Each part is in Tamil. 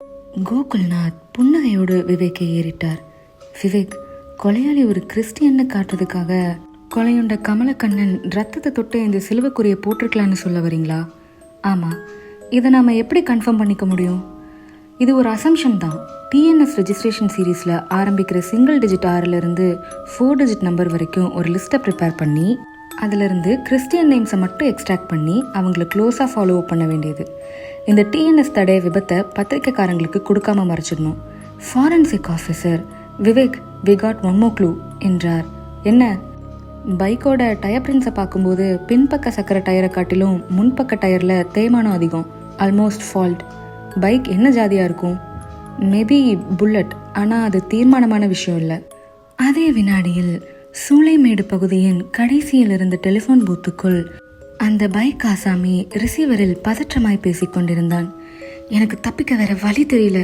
கோகுல்நாத் புன்னகையோடு விவேக்கை ஏறிட்டார். விவேக், கொலையாளி ஒரு கிறிஸ்டியன்னு காட்டுறதுக்காக கொலையுண்ட கமலக்கண்ணன் ரத்தத்தை தொட்டு இந்த சிலுவைக்குரிய போட்டிருக்கலான்னு சொல்ல வரீங்களா? ஆமாம், இதை நாம் எப்படி கன்ஃபார்ம் பண்ணிக்க முடியும்? இது ஒரு அசம்ஷன் தான். டிஎன்எஸ் ரெஜிஸ்ட்ரேஷன் சீரீஸில் ஆரம்பிக்கிற சிங்கிள் டிஜிட் ஆறிலிருந்து 4 டிஜிட் நம்பர் வரைக்கும் ஒரு லிஸ்ட்டை ப்ரிப்பேர் பண்ணி அதிலிருந்து கிறிஸ்டியன் நேம்ஸை மட்டும் எக்ஸ்ட்ராக்ட் பண்ணி அவங்கள க்ளோஸாக ஃபாலோ பண்ண வேண்டியது. இந்த டிஎன்எஸ் தடைய விபத்தை பத்திரிக்கைக்காரங்களுக்கு கொடுக்காம மறைச்சிடணும். Forensic officer Vivek, we got one more clue என்றார். என்ன? பைக்கோட டயர் பிரிண்ட்ஸை பார்க்கும்போது பின்பக்க சக்கர டயரை காட்டிலும் முன்பக்க டயரில் தேய்மானம் அதிகம். Almost fault. பைக் என்ன ஜாதியாக இருக்கும்? Maybe bullet. ஆனால் அது தீர்மானமான விஷயம் இல்லை. அதே வினாடியில் சூளைமேடு பகுதியின் கடைசியில் இருந்த டெலிஃபோன் பூத்துக்குள் அந்த பைக் ஆசாமி ரிசீவரில் பதற்றமாய் பேசிக் கொண்டிருந்தான். எனக்கு தப்பிக்க வேற வழி தெரியல,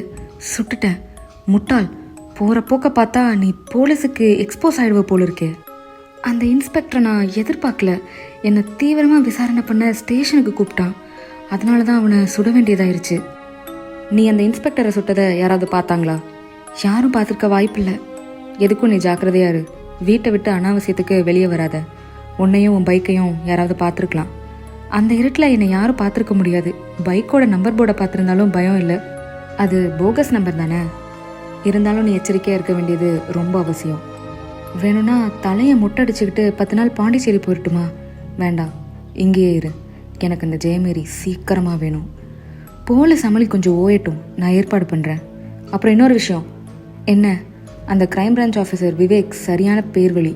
சுட்டுட்டேன். முட்டாள், போற போக்க பார்த்தா நீ போலீஸுக்கு எக்ஸ்போஸ் ஆயிடுவ போல இருக்கே. அந்த இன்ஸ்பெக்டரை நான் எதிர்பார்க்கல. என்னை தீவிரமாக விசாரணை பண்ண ஸ்டேஷனுக்கு கூப்பிட்டான். அதனால தான் அவனை சுட வேண்டியதாயிருச்சு. நீ அந்த இன்ஸ்பெக்டரை சுட்டதை யாராவது பார்த்தாங்களா? யாரும் பார்த்துருக்க வாய்ப்பில்லை. எதுக்கும் நீ ஜாக்கிரதையாரு. வீட்டை விட்டு அனாவசியத்துக்கு வெளியே வராத. உன்னையும் உன் பைக்கையும் யாராவது பார்த்துருக்கலாம். அந்த இருட்டில் என்னை யாரும் பார்த்துருக்க முடியாது. பைக்கோட நம்பர் போர்டை பார்த்துருந்தாலும் பயம் இல்லை. அது போகஸ் நம்பர் தானே. இருந்தாலும் நீ எச்சரிக்கையாக இருக்க வேண்டியது ரொம்ப அவசியம். வேணும்னா தலையை முட்டடிச்சுக்கிட்டு 10 நாள் பாண்டிச்சேரி போயிட்டுமா? வேண்டாம், இங்கேயே இரு. எனக்கு இந்த ஜெயமேரி சீக்கிரமாக வேணும். போலீஸ் அமளி கொஞ்சம் ஓயட்டும், நான் ஏற்பாடு பண்ணுறேன். அப்புறம் இன்னொரு விஷயம். என்ன? அந்த கிரைம் பிரான்ச் ஆஃபீஸர் விவேக் சரியான பேர்வழி.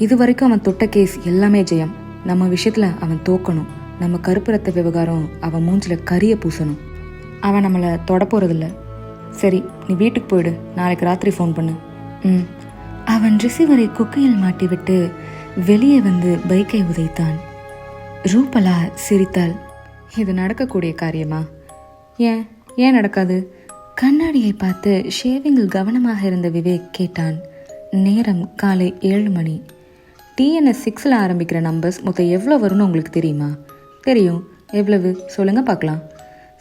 இது வரைக்கும் அவன் தொட்ட கேஸ் எல்லாமே ஜெயம். நம்ம விஷயத்தில் அவன் தோக்கணும். நம்ம கருப்பு ரத்த விவகாரம் அவன் மூஞ்சில் கரிய பூசணும். அவன் நம்மளை தொட போகிறதில்ல. சரி, நீ வீட்டுக்கு போயிடு. நாளைக்கு ராத்திரி ஃபோன் பண்ணு. அவன் ரிசீவரை குக்கையில் மாட்டிவிட்டு வெளியே வந்து பைக்கை உதைத்தான். ரூபலா சிரித்தாள். இது நடக்கக்கூடிய காரியமா? ஏன் நடக்காது? கண்ணாடியை பார்த்து ஷேவிங்கில் கவனமாக இருந்த விவேக் கேட்டான். நேரம் காலை 7 மணி. டிஎன்எஸ் 6ல் ஆரம்பிக்கிற நம்பர்ஸ் மொத்தம் எவ்வளோ வரும்னு உங்களுக்கு தெரியுமா? தெரியும். எவ்வளவு சொல்லுங்க பார்க்கலாம்.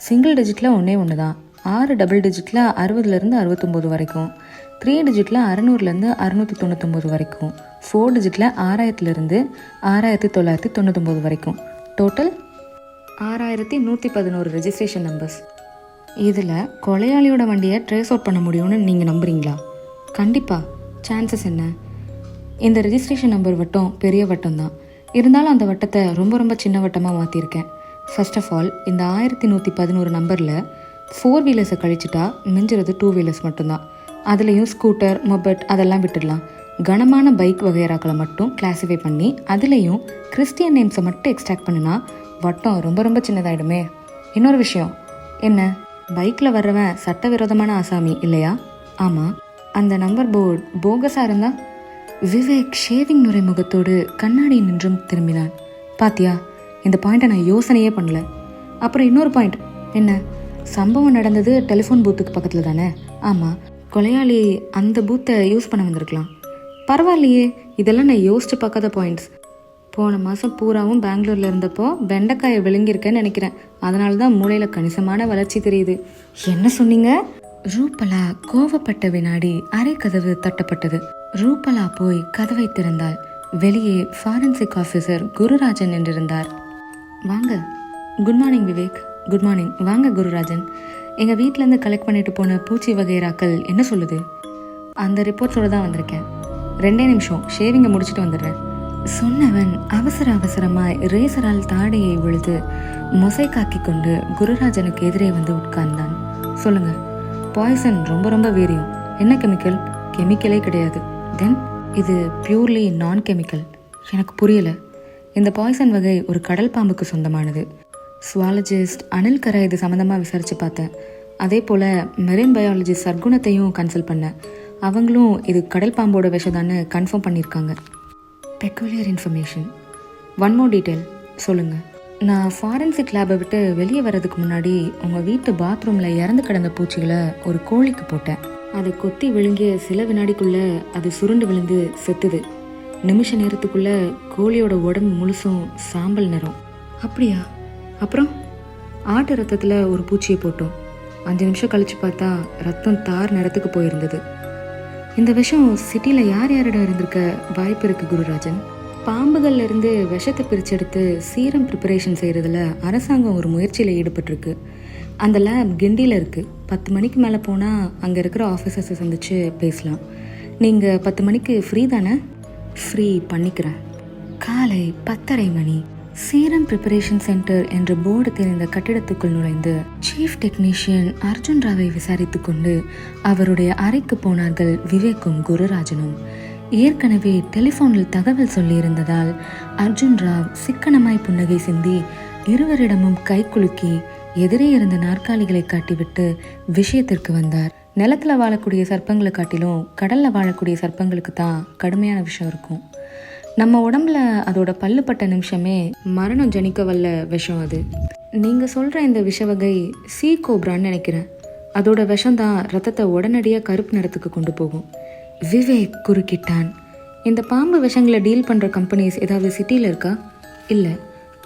சிங்கிள் டிஜிட்டில் ஒன்று தான். 6 டபுள் டிஜிட்டில் 60லேருந்து 69 வரைக்கும், 3 டிஜிட்டில் 600லேருந்து 699 வரைக்கும், 4 டிஜிட்டில் 6000லேருந்து 6999 வரைக்கும். Total 6111 registration numbers. இதில் கொலையாளியோட வண்டியை ட்ரேஸ் அவுட் பண்ண முடியும்னு நீங்கள் நம்புறீங்களா? கண்டிப்பாக. சான்சஸ் என்ன? இந்த ரெஜிஸ்ட்ரேஷன் நம்பர் வட்டம் பெரிய வட்டம் தான். இருந்தாலும் அந்த வட்டத்தை ரொம்ப ரொம்ப சின்ன வட்டமாக மாற்றிருக்கேன். ஃபர்ஸ்ட் ஆஃப் ஆல், இந்த 1111 நம்பரில் 4 வீலர்ஸை கழிச்சிட்டா மிஞ்சுறது 2 வீலர்ஸ் மட்டும்தான். அதுலேயும் ஸ்கூட்டர், மொபைட் அதெல்லாம் விட்டுடலாம். கனமான பைக் வகையறாக்களை மட்டும் கிளாஸிஃபை பண்ணி அதுலேயும் கிறிஸ்டியன் நேம்ஸை மட்டும் எக்ஸ்ட்ராக்ட் பண்ணினா வட்டம் ரொம்ப ரொம்ப சின்னதாயிடுமே. இன்னொரு விஷயம். என்ன? பைக்கில் வர்றவன் சட்டவிரோதமான ஆசாமி இல்லையா? ஆமாம். அந்த நம்பர் போர்டு போகஸாக இருந்தா? விவேக் ஷேவிங் நுரை முகத்தோடு கண்ணாடி நின்றும் திரும்பினான். பாத்தியா, இந்த பாயிண்ட்டை நான் யோசனையே பண்ணல. அப்புறம் இன்னொரு பாயிண்ட். என்ன? சம்பவம் நடந்தது டெலிஃபோன் பூத்துக்கு பக்கத்தில் தானே? ஆமாம். கொலையாளி அந்த பூத்தை யூஸ் பண்ண வந்திருக்கலாம். பரவாயில்லையே, இதெல்லாம் நான் யோசிச்சு பார்க்காத பாயிண்ட்ஸ். போன மாதம் பூராவும் பெங்களூரில் இருந்தப்போ வெண்டைக்காயை விழுங்கியிருக்கேன்னு நினைக்கிறேன். அதனால தான் மூளையில் கணிசமான வளர்ச்சி தெரியுது. என்ன சொன்னீங்க? ரூபலா கோவப்பட்ட வினாடி அரை கதவு தட்டப்பட்டது. ரூபலா போய் கதவை திறந்தாள். வெளியே ஃபாரன்சிக் ஆஃபீஸர் குருராஜன் என்றிருந்தார். வாங்க. Good morning Vivek. Good morning. வாங்க குருராஜன். எங்கள் வீட்டிலேருந்து கலெக்ட் பண்ணிட்டு போன பூச்சி வகைராக்கள் என்ன சொல்லுது? அந்த ரிப்போர்ட்ஸோடு தான் வந்திருக்கேன். 2 நிமிஷம், ஷேவிங்கை முடிச்சுட்டு வந்துடுறேன் சொன்னவன் அவசரமாய் ரேசரால் தாடையை உழுது மொசைக்காக்கி கொண்டு குருராஜனுக்கு எதிரே வந்து உட்கார்ந்தான். சொல்லுங்க. பாய்சன் ரொம்ப ரொம்ப வீரியம். என்ன கெமிக்கல்? கெமிக்கலே கிடையாது. தென் இது பியூர்லி நான் கெமிக்கல். எனக்கு புரியல. இந்த பாய்சன் வகை ஒரு கடல் பாம்புக்கு சொந்தமானது. சுவாலஜிஸ்ட் அனில் கரை இது சம்மந்தமாக விசாரித்து பார்த்தேன். அதே போல் மெரின் பயாலஜிஸ்ட் சர்க்குணத்தையும் கன்சல்ட் பண்ணேன். அவங்களும் இது கடல் பாம்போட விஷதான்னு கன்ஃபார்ம் பண்ணியிருக்காங்க. Peculiar information. One more detail சொல்லுங்கள். நான் ஃபாரன்சிக் லேபை விட்டு வெளியே வர்றதுக்கு முன்னாடி உங்கள் வீட்டு பாத்ரூமில் இறந்து கிடந்த பூச்சிகளை ஒரு கோழிக்கு போட்டேன். அதை கொத்தி விழுங்கிய சில வினாடிக்குள்ளே அது சுருண்டு விழுந்து செத்துது. நிமிஷ நேரத்துக்குள்ளே கோழியோட உடம்பு முழுசும் சாம்பல் நிறம். அப்படியா? அப்புறம் ஆட்டு ரத்தத்தில் ஒரு பூச்சியை போட்டோம். 5 நிமிஷம் கழித்து பார்த்தா ரத்தம் தார் நிறத்துக்கு போயிருந்தது. இந்த விஷம் சிட்டியில் யார் யாரிடம் இருந்திருக்க வாய்ப்பு இருக்குது குருராஜன்? பாம்புகள்ல இருந்து விஷத்தை பிரிச்செடுத்து சீரம் ப்ரிப்பரேஷன் செய்கிறதுல அரசாங்கம் ஒரு முயற்சியில் ஈடுபட்டிருக்கு. அந்த லேப் கிண்டியில் இருக்குது. 10 மணிக்கு மேலே போனால் அங்கே இருக்கிற ஆஃபீஸர்ஸை சந்தித்து பேசலாம். நீங்கள் 10 மணிக்கு ஃப்ரீ தானே? ஃப்ரீ பண்ணிக்கிறேன். காலை 10:30 மணி. சீரம் ப்ரிப்பரேஷன் சென்டர் என்ற போர்டு தெரிந்த கட்டிடத்துக்குள் நுழைந்து சீஃப் டெக்னீஷியன் அர்ஜுன் ராவை விசாரித்து கொண்டு அவருடைய அறைக்கு போனார்கள் விவேக்கும் குருராஜனும். ஏற்கனவே டெலிஃபோனில் தகவல் சொல்லியிருந்ததால் அர்ஜுன் ராவ் சிக்கனமாய் புன்னகை சிந்தி இருவரிடமும் கை குலுக்கி எதிரே இருந்த நாற்காலிகளை காட்டிவிட்டு விஷயத்திற்கு வந்தார். நிலத்தில் வாழக்கூடிய சர்ப்பங்களை காட்டிலும் கடலில் வாழக்கூடிய சர்ப்பங்களுக்கு தான் கடுமையான விஷம் இருக்கும். நம்ம உடம்புல அதோட பல்லுப்பட்ட நிமிஷமே மரணம் ஜனிக்க வல்ல விஷம் அது. நீங்கள் சொல்கிற இந்த விஷ வகை சீ கோப்ரான்னு நினைக்கிறேன். அதோட விஷம்தான் ரத்தத்தை உடனடியாக கருப்பு நிறத்துக்கு கொண்டு போகும். விவேக் குறுக்கிட்டான். இந்த பாம்பு விஷங்களை டீல் பண்ணுற கம்பெனிஸ் ஏதாவது சிட்டியில் இருக்கா? இல்லை.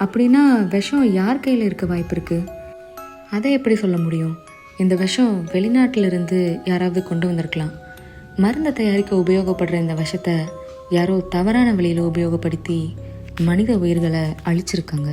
அப்படின்னா விஷம் யார் கையில் இருக்க வாய்ப்பு இருக்குது? அதை எப்படி சொல்ல முடியும்? இந்த விஷம் வெளிநாட்டிலிருந்து யாராவது கொண்டு வந்திருக்கலாம். மருந்தை தயாரிக்க உபயோகப்படுற இந்த விஷத்தை யாரோ தவறான வழியில் உபயோகப்படுத்தி மனித உயிர்களை அழிச்சிருக்காங்க.